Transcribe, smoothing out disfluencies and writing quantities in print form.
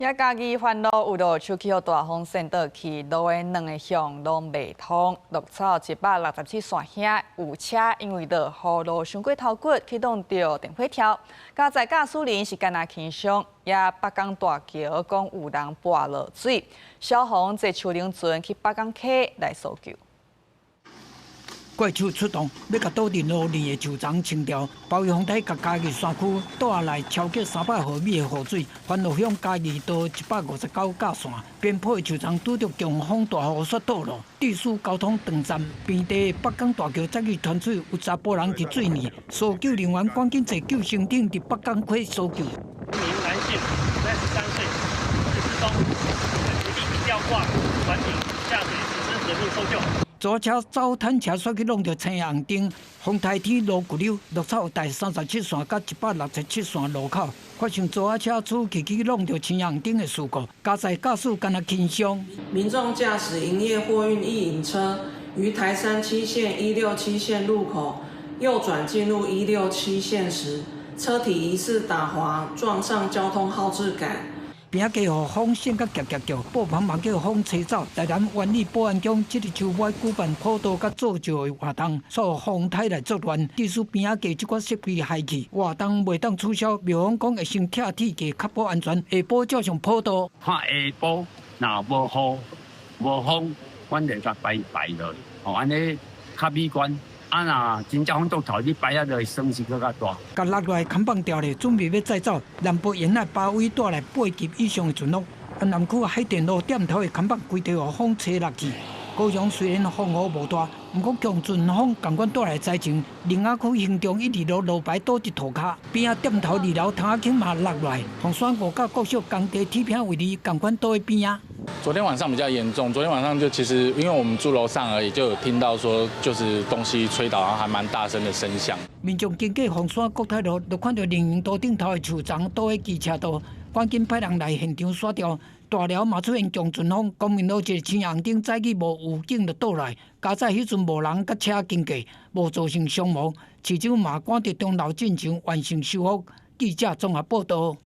也家己煩惱，有手氣予大風扇倒去，路的兩個巷攏未通。鹿草167線遐有車因為落雨路傷過頭骨，啟動着電火條。加載駕駛人是干那輕傷，也北港大橋講有人潑落水，消防坐樹林船去北港溪來搜救。怪手出動，要甲倒進路裡的樹叢清掉，包圍風台，甲嘉義山區倒下來超過300毫米的雨水，番路鄉嘉義道159架線邊坡的樹叢拄着強風大雨雪倒落，地勢交通斷站，邊地北港大橋才去傳出有查甫人佇水裡，搜救人員趕緊坐救生艇佇北港溪搜救。一名男性，33歲，失蹤，已吊掛船艇下水實施人命搜救。左車走坦車駛去弄着青紅燈，風台天路骨溜，鹿草第37線甲167線路口發生左車出去弄着青紅燈的事故，加載駕駛干那輕傷。民眾駕駛營業貨運一引車於台37線167線路口右轉進入167線時，車體疑似打滑撞上交通號誌桿。邊仔加予風扇甲夾叫，布棚嘛叫風吹走。台南灣里保安宮這個周末舉辦普渡甲造就的活動，所風台來作亂，致使邊仔加這款設備害去。活動未當取消，廟方講會先拆鐵架確保安全，下晡照常普渡。看下晡，若無雨無風，阮就甲擺落，安尼較美觀。若真正風倒頭，你擺啊就會損失更加大。甲落來扛棒掉咧，準備要再走。南部沿海包圍帶來8級以上的陣風，南區海電路點頭的扛棒規地予風吹落去。高雄雖然風雨無大，不過強陣風共款帶來災情。林雅區行中1、2路路牌倒一塗骹，邊仔點頭2樓塔坑嘛落來。洪山5甲國小工地鐵片位置共款倒喺邊仔。昨天晚上比較嚴重，昨天晚上就其實因為我們住樓上而已，就有聽到說就是東西吹倒，然後還蠻大聲的聲響。民眾經過洪山國泰路，就看到人行道頂頭的樹叢倒喺機車道，趕緊派人來現場刷掉。大寮嘛出現強陣風，公民路一個青紅燈載去無預警就倒來，加載迄陣無人甲車經過，無造成傷亡。市長嘛趕着中路進行完成修復。記者綜合報道。